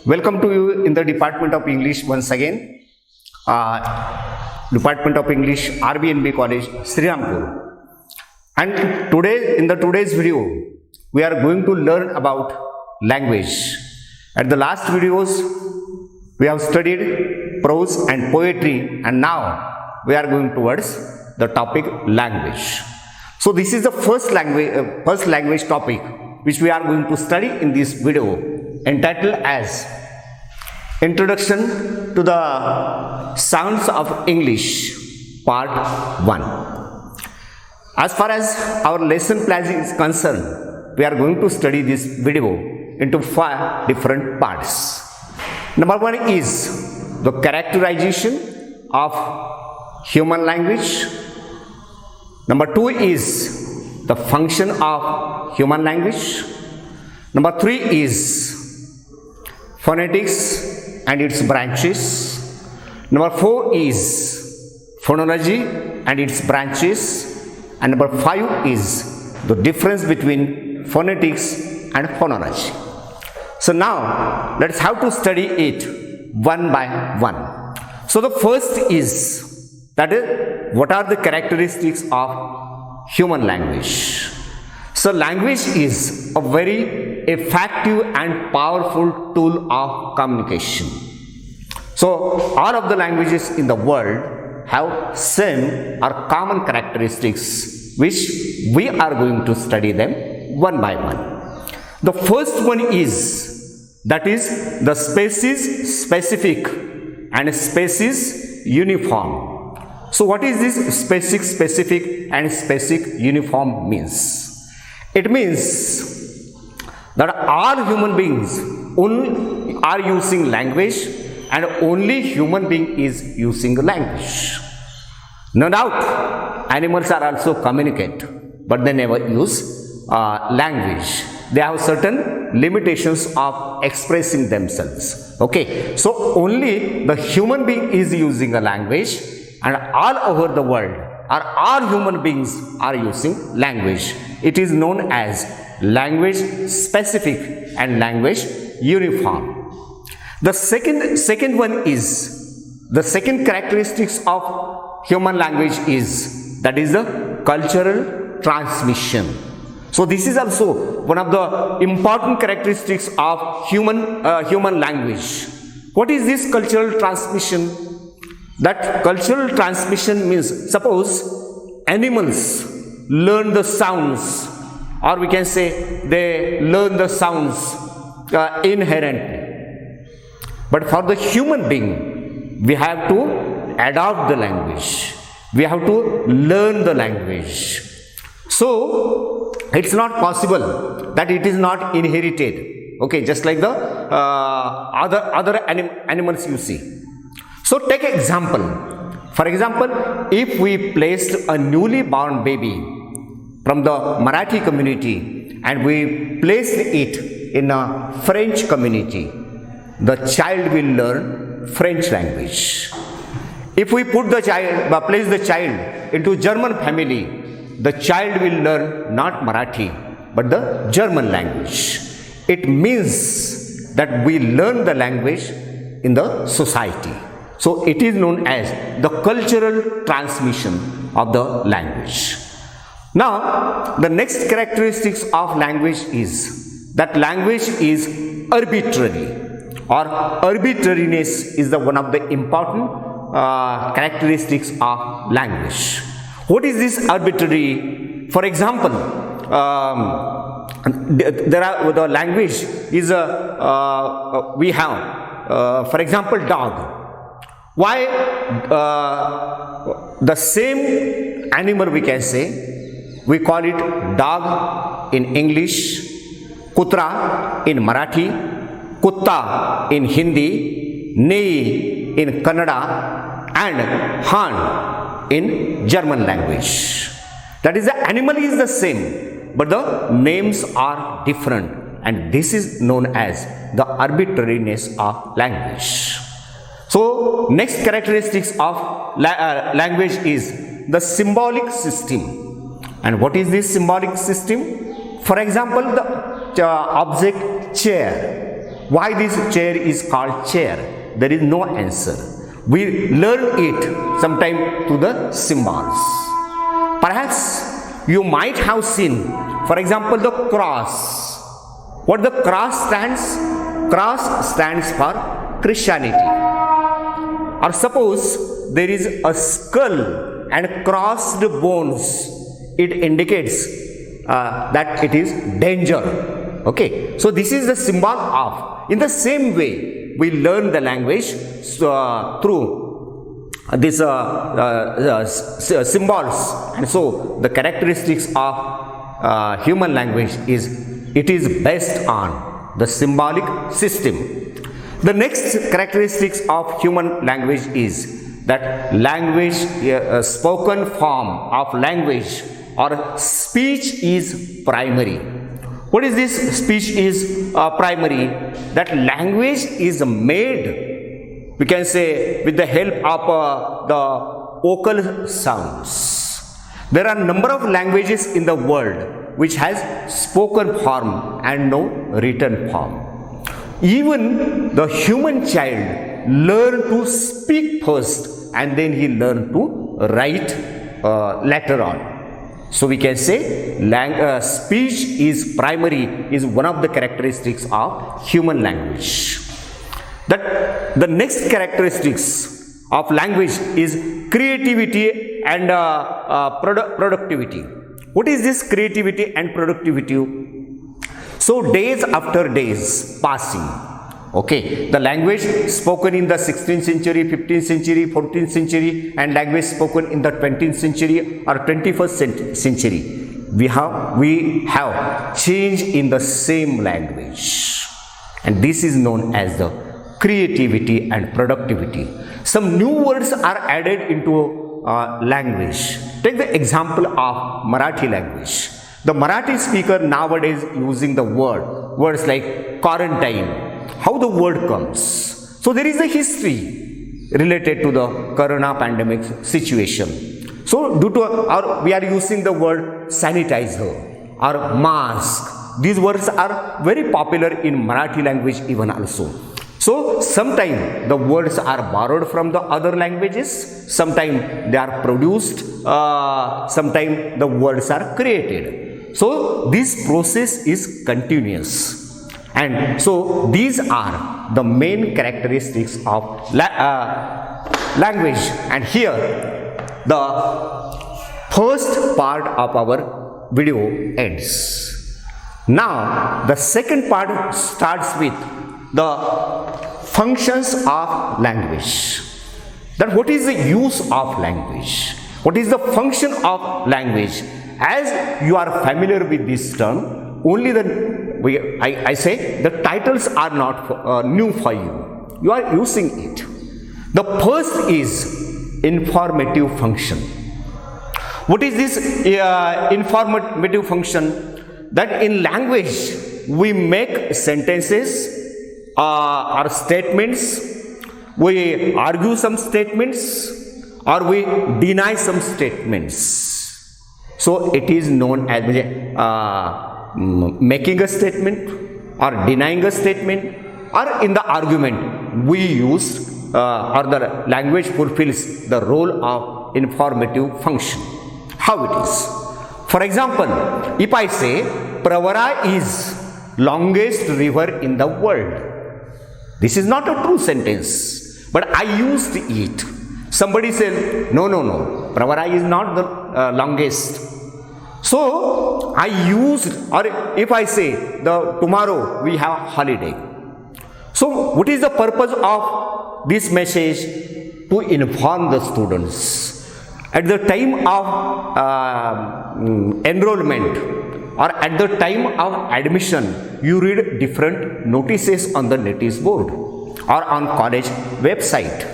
Welcome to you in the Department of English once again. Department of English, RBNB College, Srirampur. And today, in today's video, we are going to learn about language. At the last videos, we have studied prose and poetry, and now we are going towards the topic language. So this is the first language topic which we are going to study in this video, entitled as Introduction to the Sounds of English, Part 1. As far as our lesson plan is concerned, we are going to study this video into 5 different parts. Number 1 is the characterization of human language. Number 2 is the function of human language. Number 3 is phonetics and its branches. Number 4 is phonology and its branches. And number 5 is the difference between phonetics and phonology. So now let's have to study it one by one. So the first is, that is, what are the characteristics of human language? So language is a very effective and powerful tool of communication. So all of the languages in the world have same or common characteristics, which we are going to study them one by one. The first one is, that is the species specific and species uniform. So what is this species specific and species uniform means? It means that all human beings only are using language, and only human being is using language. No doubt, animals are also communicate, but they never use language. They have certain limitations of expressing themselves. Okay, so only the human being is using a language, and all over the world, or all human beings are using language. It is known as language specific and language uniform. The second one is, the second characteristics of human language is, that is the cultural transmission. So this is also one of the important characteristics of human language. What is this cultural transmission? That cultural transmission means, suppose animals learn the sounds, or we can say they learn the sounds inherently. But for the human being, we have to adopt the language. We have to learn the language. So it's not possible that it is not inherited. Okay, just like the other animals you see. So take an example. For example, if we placed a newly born baby from the Marathi community and we placed it in a French community, the child will learn French language. If we put the child, place the child into German family, the child will learn not Marathi but the German language. It means that we learn the language in the society. So it is known as the cultural transmission of the language. Now, the next characteristics of language is that language is arbitrary, or arbitrariness is the one of the important characteristics of language. What is this arbitrary? For example, the language is we have, for example, dog. Why the same animal, we can say, we call it dog in English, kutra in Marathi, kutta in Hindi, nei in Kannada, and han in German language. That is, the animal is the same, but the names are different, and this is known as the arbitrariness of language. So next characteristics of language is the symbolic system. And what is this symbolic system? For example, the object chair. Why this chair is called chair? There is no answer. We learn it sometime through the symbols. Perhaps you might have seen, for example, the cross. What the cross stands? Cross stands for Christianity. Or suppose there is a skull and crossed bones. It indicates that it is danger. Okay. So this is the symbol of. In the same way, we learn the language through these symbols, and so the characteristics of human language is it is based on the symbolic system. The next characteristics of human language is that language, spoken form of language or speech is primary. What is this speech is primary? That language is made, we can say, with the help of the vocal sounds. There are a number of languages in the world which has spoken form and no written form. Even the human child learn to speak first and then he learn to write later on. So we can say speech is primary is one of the characteristics of human language. That the next characteristics of language is creativity and productivity. What is this creativity and productivity? So days after days passing, okay, the language spoken in the 16th century, 15th century, 14th century and language spoken in the 20th century or 21st century, we have change in the same language, and this is known as the creativity and productivity. Some new words are added into language. Take the example of Marathi language. The Marathi speaker nowadays using the words like quarantine. How the word comes. So there is a history related to the corona pandemic situation. So due to we are using the word sanitizer or mask. These words are very popular in Marathi language even also. So sometimes the words are borrowed from the other languages, sometimes they are produced, sometimes the words are created. So this process is continuous. And so these are the main characteristics of language. And here the first part of our video ends. Now the second part starts with the functions of language. That what is the use of language? What is the function of language? As you are familiar with this term, only I say the titles are not new for you. You are using it. The first is informative function. What is this informative function? That in language we make sentences or statements, we argue some statements or we deny some statements. So it is known as making a statement or denying a statement, or in the argument we use or the language fulfills the role of informative function. How it is? For example, if I say Pravara is longest river in the world, this is not a true sentence, but I used it. Somebody said, no, Pravara is not the longest. So I used, or if I say tomorrow we have holiday. So what is the purpose of this message? To inform the students. At the time of enrollment or at the time of admission, you read different notices on the notice board or on college website.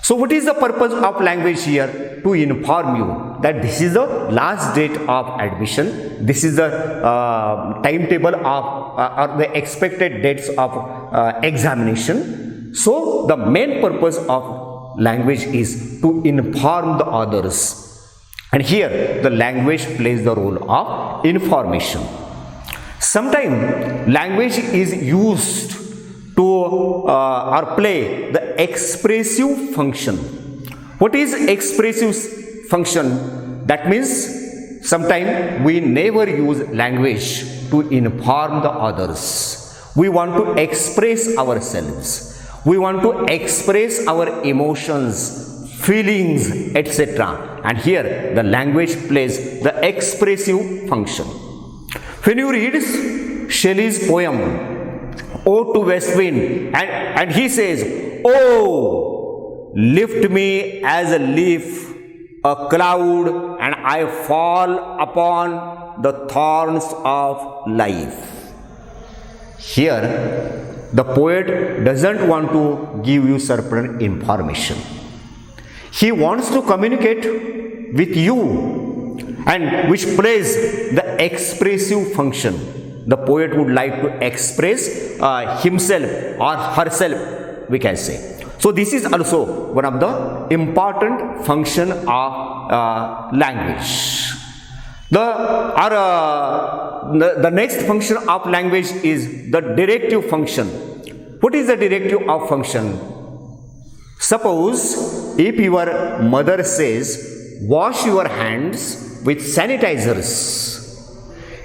So what is the purpose of language here? To inform you that this is the last date of admission, this is the timetable of or the expected dates of examination. So the main purpose of language is to inform the others. And here the language plays the role of information. Sometimes language is used to or play the expressive function. What is expressive function? That means sometimes we never use language to inform the others. We want to express ourselves. We want to express our emotions, feelings, etc. And here the language plays the expressive function. When you read Shelley's poem, Ode to West Wind, and he says, "Oh, lift me as a leaf, a cloud, and I fall upon the thorns of life." Here, the poet doesn't want to give you certain information. He wants to communicate with you, and which plays the expressive function. The poet would like to express himself or herself, we can say. So this is also one of the important function of language. The next function of language is the directive function. What is the directive of function? Suppose if your mother says, wash your hands with sanitizers,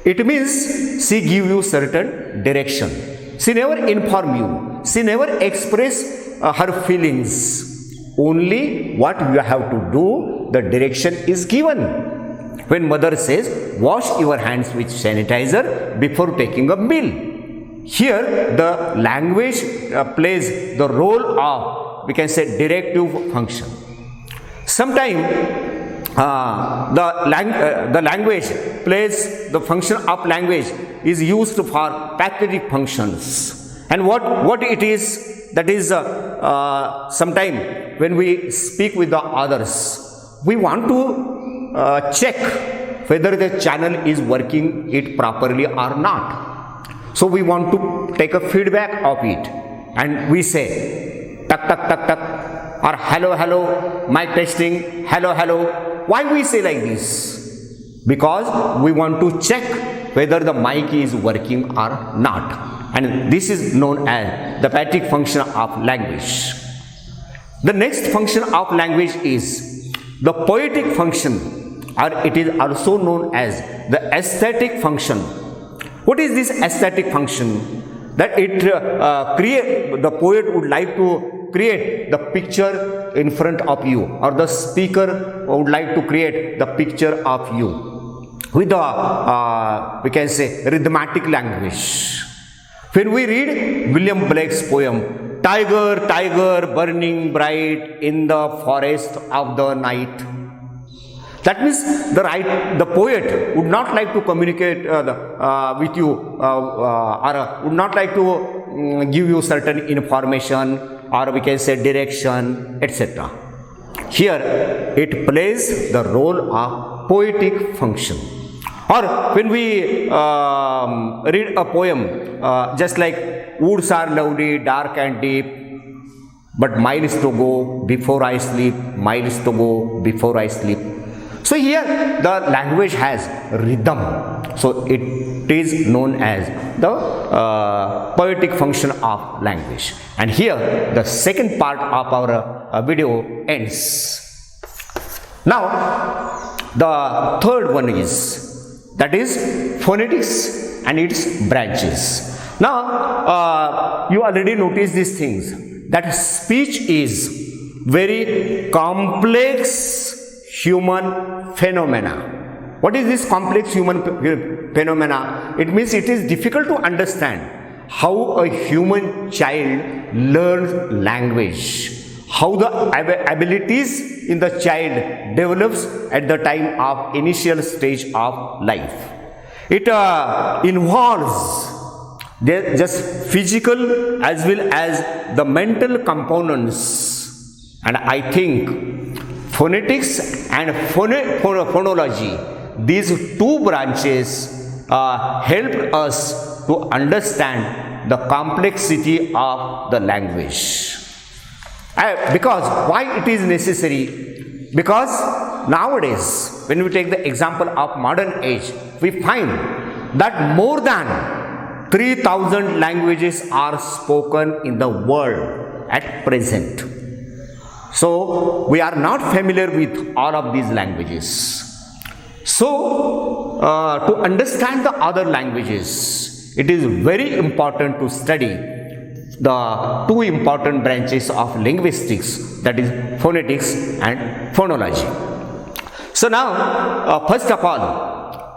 it means she give you certain direction. She never inform you. She never express her feelings. Only what you have to do, the direction is given. When mother says, wash your hands with sanitizer before taking a meal. Here, the language plays the role of, we can say, directive function. Sometimes the language plays the function of language is used for pathetic functions. And what it is, that is sometime when we speak with the others, we want to check whether the channel is working it properly or not. So we want to take a feedback of it, and we say tuck tuck tuck tuck, or hello hello, mic testing, hello hello. Why we say like this? Because we want to check whether the mic is working or not. And this is known as the pathetic function of language. The next function of language is the poetic function, or it is also known as the aesthetic function. What is this aesthetic function? That it the poet would like to create the picture in front of you, or the speaker would like to create the picture of you with the we can say rhythmatic language. When we read William Blake's poem, "Tiger, tiger, burning bright in the forest of the night," that means the poet would not like to communicate with you or would not like to give you certain information, or we can say direction, etc. Here it plays the role of poetic function. Or when we read a poem, just like "Woods are lovely, dark and deep, but miles to go before I sleep, miles to go before I sleep." So here the language has rhythm. So it is known as the poetic function of language. And here the second part of our video ends. Now the third one is, that is phonetics and its branches. Now you already noticed these things, that speech is very complex human phenomena. What is this complex human phenomena? It means it is difficult to understand how a human child learns language, how the abilities in the child develops at the time of initial stage of life. It involves just physical as well as the mental components, and I think phonetics and phonology, these two branches help us to understand the complexity of the language. Because why it is necessary? Because nowadays, when we take the example of modern age, we find that more than 3,000 languages are spoken in the world at present. So we are not familiar with all of these languages. So to understand the other languages, it is very important to study the two important branches of linguistics, that is phonetics and phonology. So now first of all,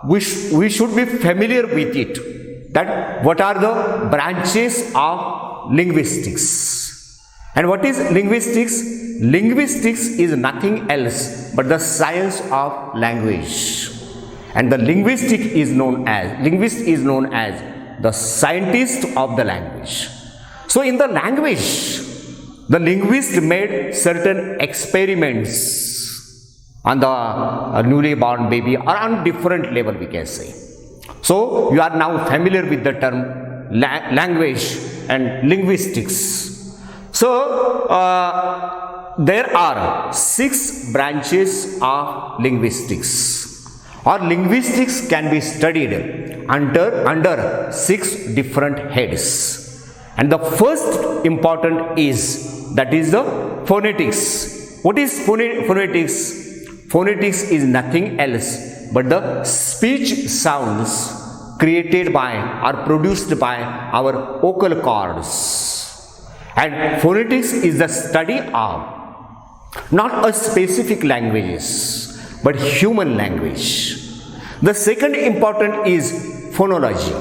we should be familiar with it, that what are the branches of linguistics. And what is linguistics? Linguistics is nothing else but the science of language. And the linguist is known as the scientist of the language. So in the language, the linguist made certain experiments on the newly born baby, or on different level we can say. So you are now familiar with the term language and linguistics. So there are 6 branches of linguistics, or linguistics can be studied under 6 different heads. And the first important is, that is the phonetics. What is phonetics? Phonetics is nothing else but the speech sounds created by or produced by our vocal cords. And phonetics is the study of not a specific languages but human language. The second important is phonology.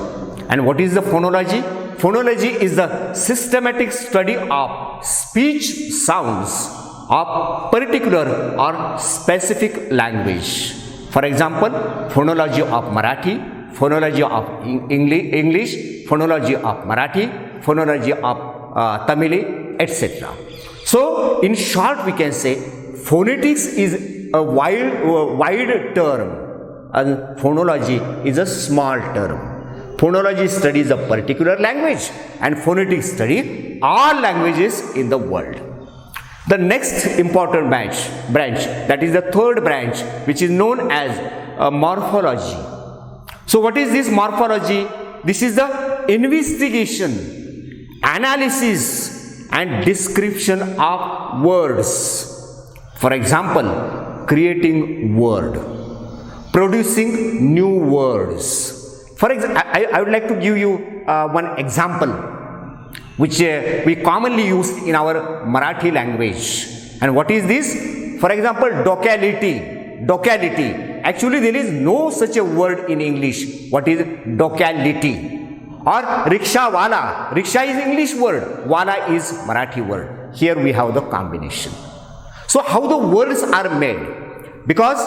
And what is the phonology? Phonology is the systematic study of speech sounds of particular or specific language. For example, phonology of Marathi, phonology of English, phonology of Marathi, phonology of Tamil, etc. So, in short, we can say phonetics is a wide term and phonology is a small term. Phonology studies a particular language and phonetics study all languages in the world. The next important branch, that is the third branch, which is known as morphology. So what is this morphology? This is the investigation, analysis and description of words. For example, creating word, producing new words. For example, I would like to give you one example which we commonly use in our Marathi language. And what is this? For example, docality. Docality. Actually, there is no such a word in English. What is docality? Or rickshaw wala. Rickshaw is English word. Wala is Marathi word. Here we have the combination. So how the words are made? Because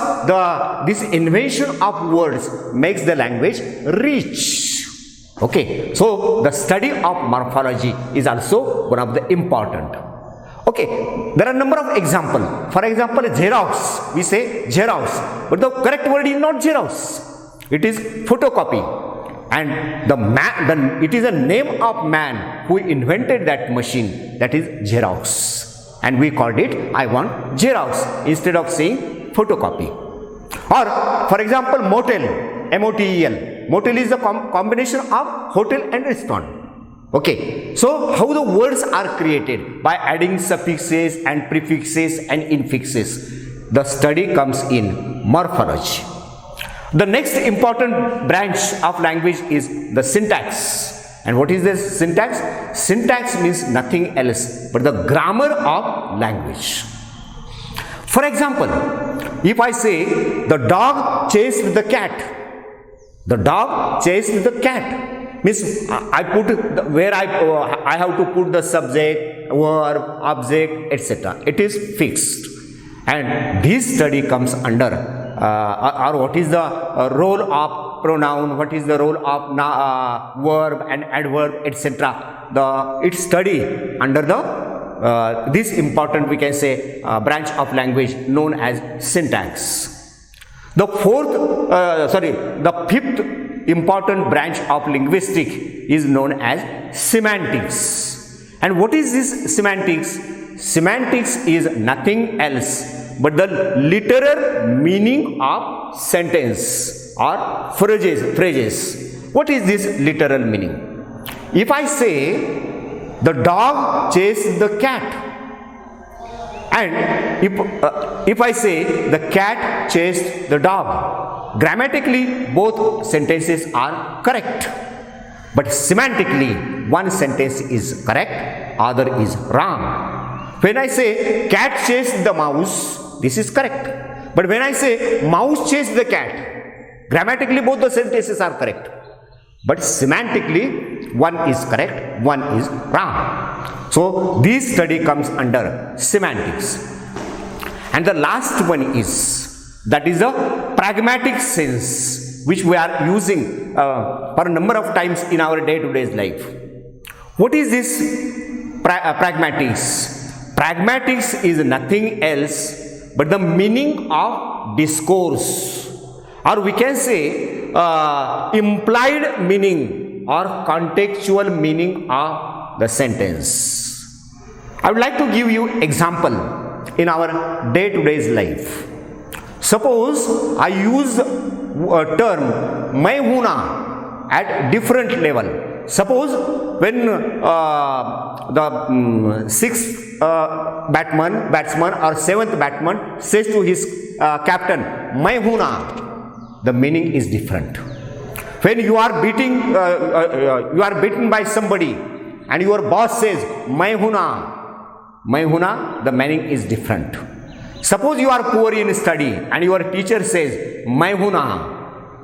this invention of words makes the language rich. Okay, so the study of morphology is also one of the important. Okay, there are a number of examples. For example, Xerox, we say Xerox, but the correct word is not Xerox. It is photocopy. And it is a name of man who invented that machine, that is Xerox. And we called it, I want Xerox, instead of saying photocopy. Or for example, motel, M-O-T-E-L. Motel is a combination of hotel and restaurant. Okay, so how the words are created? By adding suffixes and prefixes and infixes. The study comes in morphology. The next important branch of language is the syntax. And what is this syntax? Syntax means nothing else but the grammar of language. For example, if I say the dog chased the cat, the dog chased the cat, means I put where I have to put the subject, verb, object, etc. It is fixed. And this study comes under or what is the role of pronoun, what is the role of verb and adverb, etc. It study under this important, we can say, branch of language known as syntax. The fifth important branch of linguistics is known as semantics. And what is this semantics? Semantics is nothing else but the literal meaning of sentence or phrases. What is this literal meaning? if I say the dog chased the cat, and if I say the cat chased the dog, grammatically both sentences are correct, but semantically one sentence is correct, other is wrong. When I say cat chased the mouse, this is correct, but when I say mouse chased the cat, grammatically both the sentences are correct, but semantically one is correct, one is wrong. So this study comes under semantics. And the last one is, that is the pragmatic sense, which we are using for a number of times in our day-to-day life. What is this pragmatics? Pragmatics is nothing else but the meaning of discourse, or we can say implied meaning or contextual meaning of the sentence. I would like to give you example in our day-to-day life. Suppose I use a term "मैं हूँ ना" at different level. Suppose when the sixth batsman or seventh batsman says to his captain "मैं हूँ ना," the meaning is different. When you are beaten by somebody and your boss says "मैं हूँ ना," the meaning is different. Suppose you are poor in study and your teacher says "मैं हूँ ना,"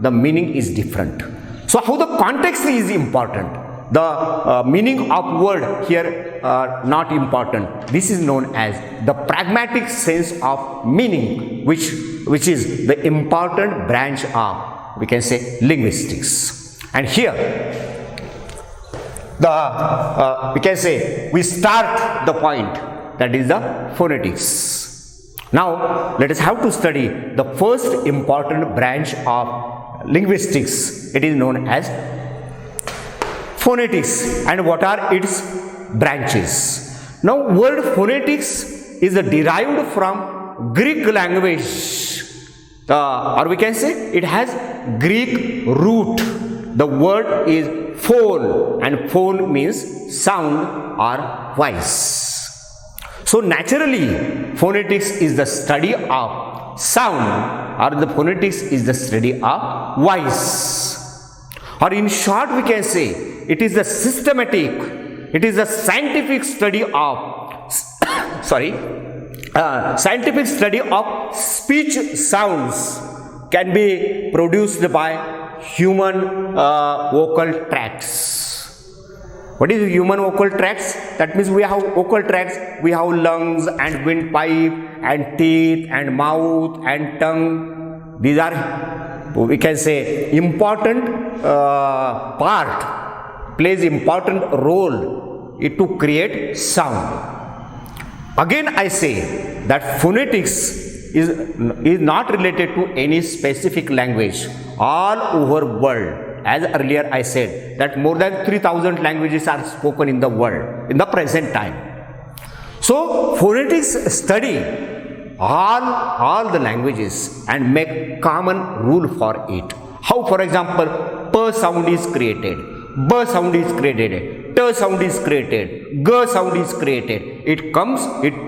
the meaning is different. So how the context is important. The meaning of word here not important. This is known as the pragmatic sense of meaning, which is the important branch of, we can say, linguistics. And here we can say we start the point, that is the phonetics. Now let us have to study the first important branch of linguistics. It is known as phonetics. And what are its branches? Now word phonetics is derived from Greek language, or we can say it has Greek root. The word is phone, and phone means sound or voice. So naturally phonetics is the study of sound, or the phonetics is the study of voice. Or in short we can say it is the systematic, it is a scientific study of scientific study of speech sounds can be produced by human vocal tracts. What is human vocal tracts? That means we have vocal tracts, we have lungs and windpipe and teeth and mouth and tongue. These are, we can say, important part, plays important role to create sound. Again I say that phonetics is not related to any specific language. All over world, as earlier I said, that more than 3,000 languages are spoken in the world in the present time. So phonetics study all the languages and make common rule for it. How, for example, p sound is created, b sound is created, t sound is created, g sound is created. It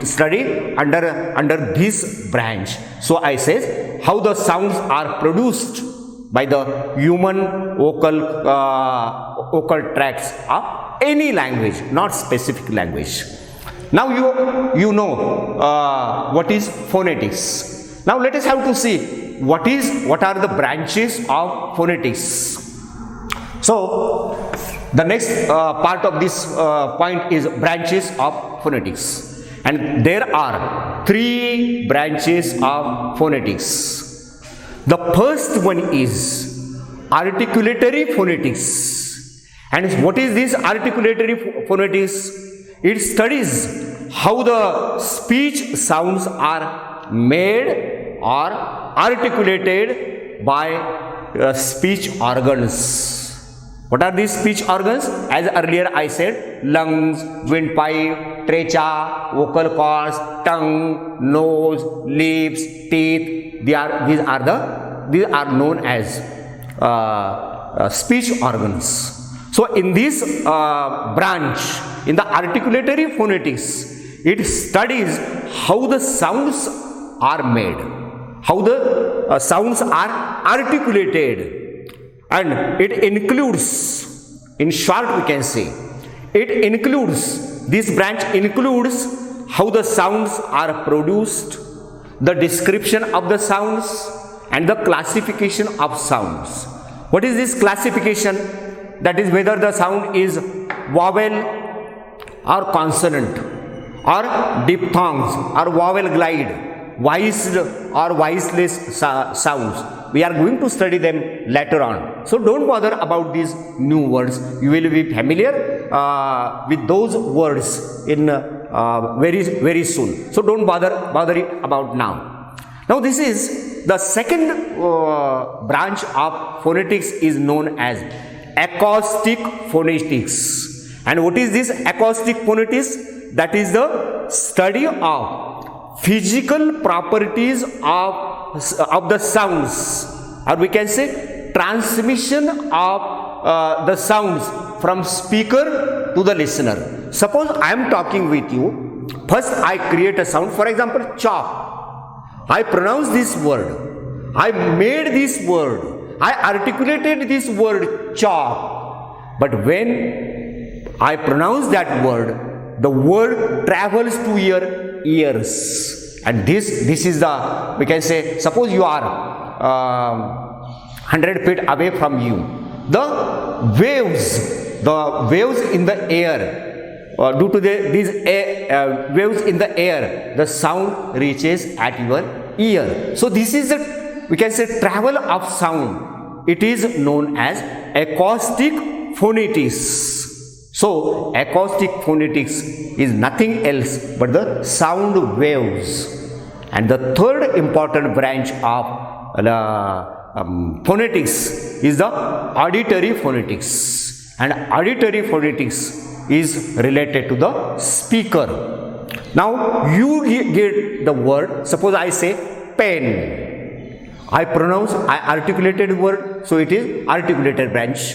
study under this branch. So I says how the sounds are produced by the human vocal tracts of any language, not specific language. Now you know what is phonetics. Now let us have to see what are the branches of phonetics. So the next part of this point is branches of phonetics, and there are 3 branches of phonetics. The first one is articulatory phonetics. And what is this articulatory phonetics? It studies how the speech sounds are made or articulated by speech organs. What are these speech organs? As earlier I said, lungs, windpipe, trachea, vocal cords, tongue, nose, lips, teeth. These are known as speech organs. So in this branch, in the articulatory phonetics, it studies how the sounds are made, how the sounds are articulated, and it includes, in short we can say, this branch includes how the sounds are produced, the description of the sounds, and the classification of sounds. What is this classification? That is whether the sound is vowel or consonant, or diphthongs or vowel glide, voiced or voiceless sounds. We are going to study them later on. So don't bother about these new words. You will be familiar with those words in very soon. So don't bother about now. Now this is the second branch of phonetics, is known as acoustic phonetics. And what is this acoustic phonetics? That is the study of physical properties of the sounds, or we can say transmission of the sounds from speaker to the listener. Suppose I am talking with you. First I create a sound, for example chalk. I pronounce this word, I made this word, I articulated this word chalk. But when I pronounce that word, the word travels to your ears, and this is the, we can say, suppose you are 100 feet away from you, the waves in the air, due to these waves in the air, the sound reaches at your ear. So this is the, we can say, travel of sound. It is known as acoustic phonetics. So acoustic phonetics is nothing else but the sound waves. And the third important branch of phonetics is the auditory phonetics. And auditory phonetics is related to the speaker. Now you get the word, suppose I say pen. I articulated word, so it is articulated branch.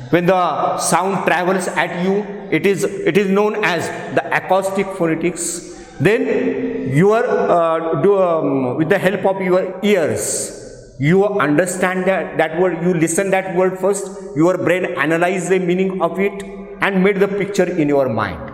When the sound travels at you, it is known as the acoustic phonetics. Then you are with the help of your ears, you understand that word, you listen that word first, your brain analyze the meaning of it and made the picture in your mind.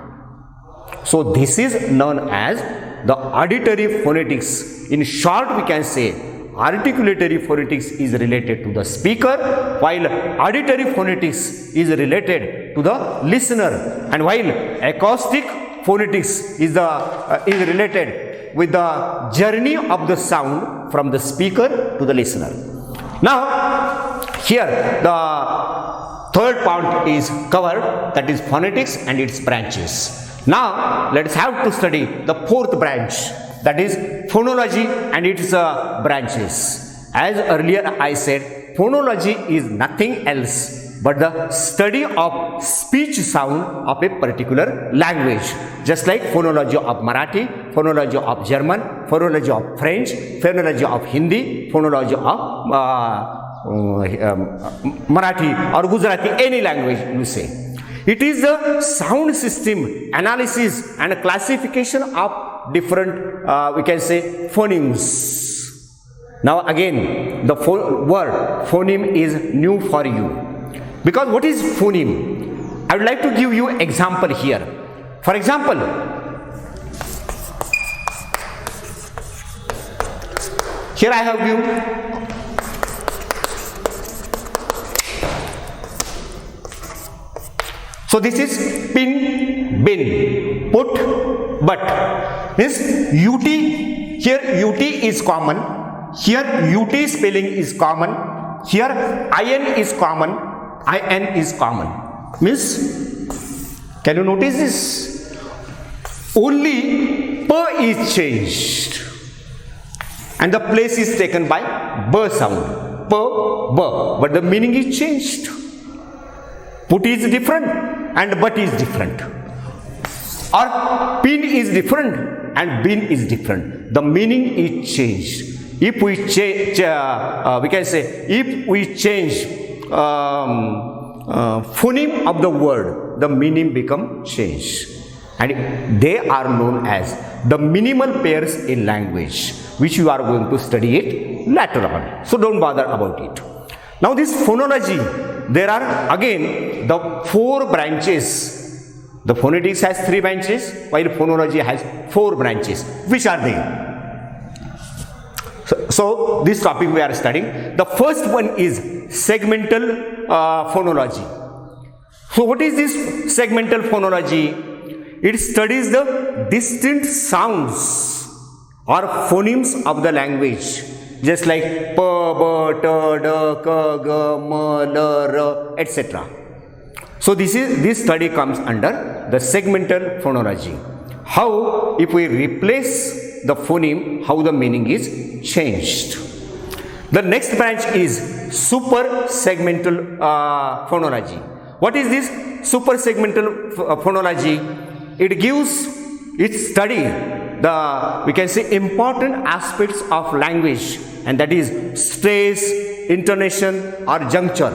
So this is known as the auditory phonetics. In short, we can say articulatory phonetics is related to the speaker, while auditory phonetics is related to the listener, and while acoustic phonetics is related with the journey of the sound from the speaker to the listener. Now here the third part is covered, that is phonetics and its branches. Now let's have to study the fourth branch, that is phonology and its branches. As earlier I said, phonology is nothing else but the study of speech sound of a particular language, just like phonology of Marathi, phonology of German, phonology of French, phonology of Hindi, phonology of Marathi or Gujarati, any language you say. It is the sound system analysis and classification of different, we can say, phonemes. Now again, the word phoneme is new for you. Because what is phoneme? I would like to give you an example here. For example, here I have you. So this is pin, bin, put, but. Means UT, here UT is common, here UT spelling is common, here IN is common, IN is common. Means, can you notice this? Only P is changed and the place is taken by B sound, P, B, but the meaning is changed. Put is different and but is different, or pin is different and bin is different. The meaning is changed. If we change, we can say, if we change phoneme of the word, the meaning become changed. And they are known as the minimal pairs in language, which you are going to study it later on. So don't bother about it. Now this phonology, there are again the 4 branches. The phonetics has 3 branches, while phonology has 4 branches. Which are they? So this topic we are studying. The first one is segmental phonology. So what is this segmental phonology? It studies the distinct sounds or phonemes of the language, just like p, b, t, d, k, g, m, l, r, etc. So this study comes under the segmental phonology. How, if we replace the phoneme, how the meaning is changed. The next branch is super segmental phonology. What is this super segmental phonology? It study the, we can say, important aspects of language, and that is stress, intonation or juncture.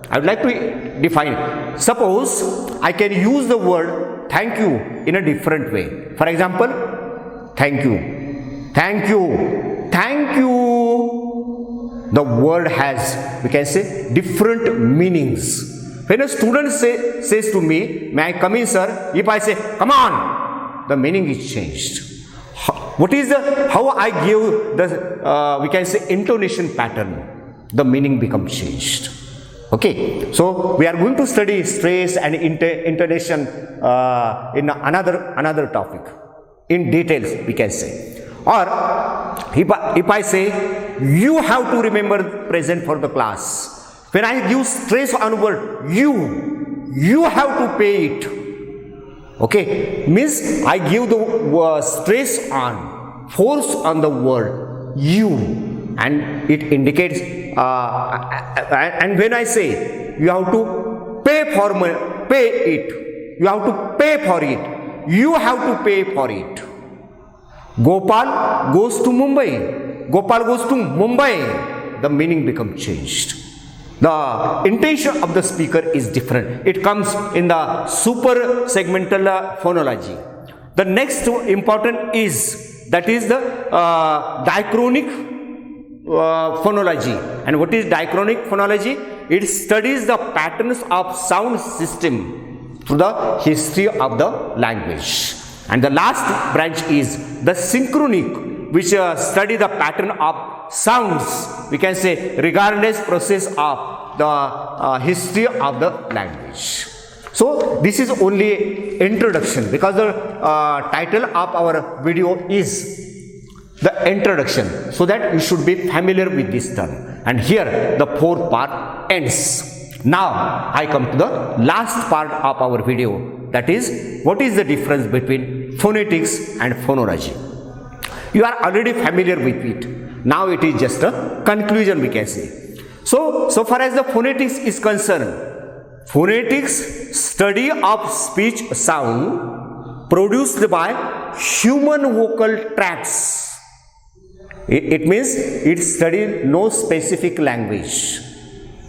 I would like to define it. Suppose I can use the word thank you in a different way. For example, thank you, thank you, thank you. The word has, we can say, different meanings. When a student says to me, may I come in, sir? If I say, come on, the meaning is changed. What is how I give the, we can say, intonation pattern, the meaning becomes changed. Okay, so we are going to study stress and intonation in another topic, in details, we can say. Or if I say, you have to remember present for the class. When I give stress on word you have to pay it. Okay, means I give the stress on, force on the word you, and it indicates. And when I say you have to pay it, you have to pay for it. You have to pay for it. Gopal goes to Mumbai. Gopal goes to Mumbai. The meaning becomes changed. The intention of the speaker is different. It comes in the super segmental phonology. The next important is, that is the diachronic phonology. And what is diachronic phonology? It studies the patterns of sound system through the history of the language. And the last branch is the synchronic, which study the pattern of sounds, we can say, regardless process of the history of the language. So this is only introduction, because the title of our video is the introduction, so that you should be familiar with this term. And here the 4th part ends. Now I come to the last part of our video, that is, what is the difference between phonetics and phonology. You are already familiar with it. Now it is just a conclusion, we can say. So far as the phonetics is concerned, phonetics study of speech sound produced by human vocal tracts. It means it studies no specific language.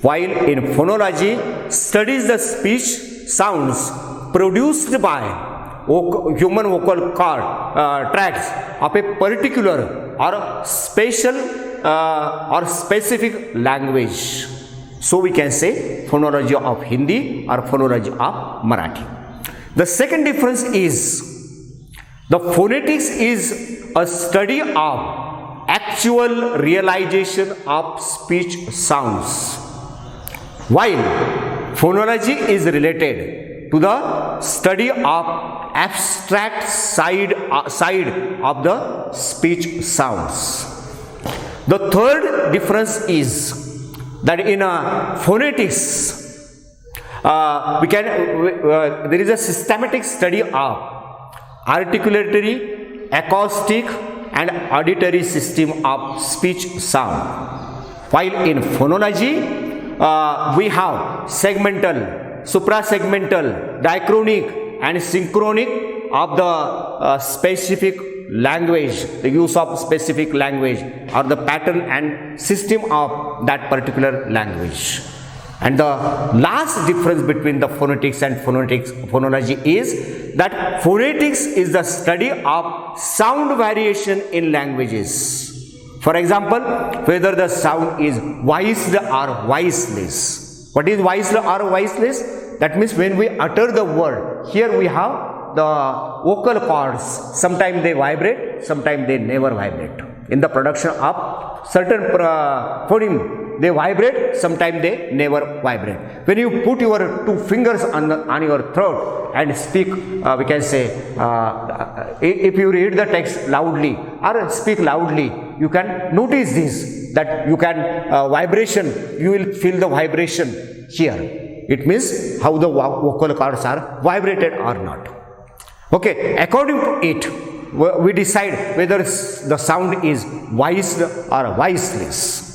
While in phonology studies the speech sounds produced by human vocal tracts of a particular or special or specific language. So we can say phonology of Hindi or phonology of Marathi. The second difference is the phonetics is a study of actual realization of speech sounds, while phonology is related to the study of abstract side of the speech sounds. The third difference is that in phonetics, there is a systematic study of articulatory, acoustic and auditory system of speech sound, while in phonology we have segmental, suprasegmental, diachronic and synchronic of the specific language, the use of specific language or the pattern and system of that particular language. And the last difference between the phonetics and phonology is that phonetics is the study of sound variation in languages. For example, whether the sound is voiced or voiceless. What is voiced or voiceless? That means when we utter the word, here we have the vocal cords. Sometimes they vibrate, sometimes they never vibrate. In the production of certain phoneme, they vibrate, sometimes they never vibrate. When you put your two fingers on your throat and speak, we can say, if you read the text loudly or speak loudly, you can notice this, that you can vibration, you will feel the vibration here. It means how the vocal cords are vibrated or not. Okay, according to it, we decide whether the sound is voiced or voiceless.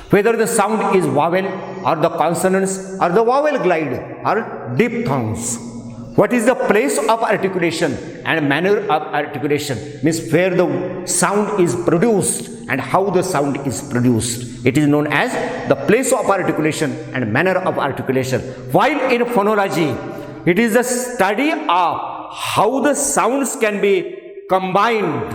Whether the sound is vowel or the consonants or the vowel glide or diphthongs. What is the place of articulation and manner of articulation? Means where the sound is produced and how the sound is produced. It is known as the place of articulation and manner of articulation. While in phonology, it is the study of how the sounds can be combined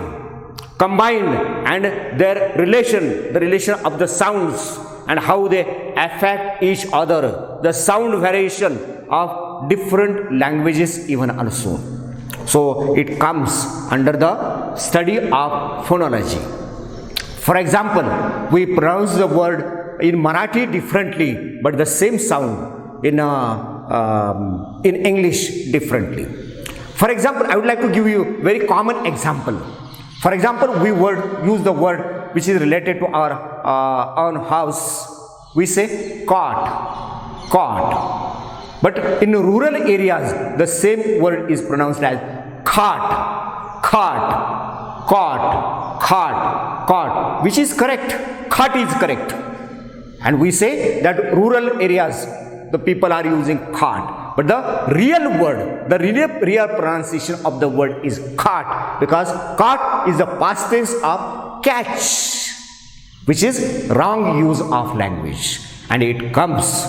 and their relation, the relation of the sounds and how they affect each other, the sound variation of different languages even also. So it comes under the study of phonology. For example, we pronounce the word in Marathi differently, but the same sound in English differently. For example, I would like to give you a very common example. For example, we use the word which is related to our own house. We say cot. But in rural areas, the same word is pronounced as cart. Which is correct? Cart is correct. And we say that rural areas, the people are using cart. But the real word, the real pronunciation of the word is cart, because cart is the past tense of catch, which is wrong use of language. And it comes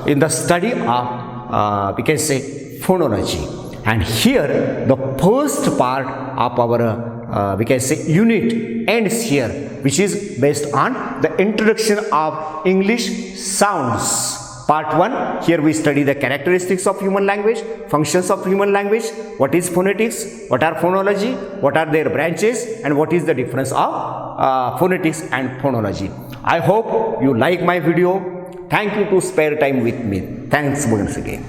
in the study of, we can say, phonology. And here, the first part of our, we can say, unit ends here, which is based on the introduction of English sounds. Part 1, here we study the characteristics of human language, functions of human language, what is phonetics, what are phonology, what are their branches, and what is the difference of phonetics and phonology. I hope you like my video. Thank you to spare time with me. Thanks once again.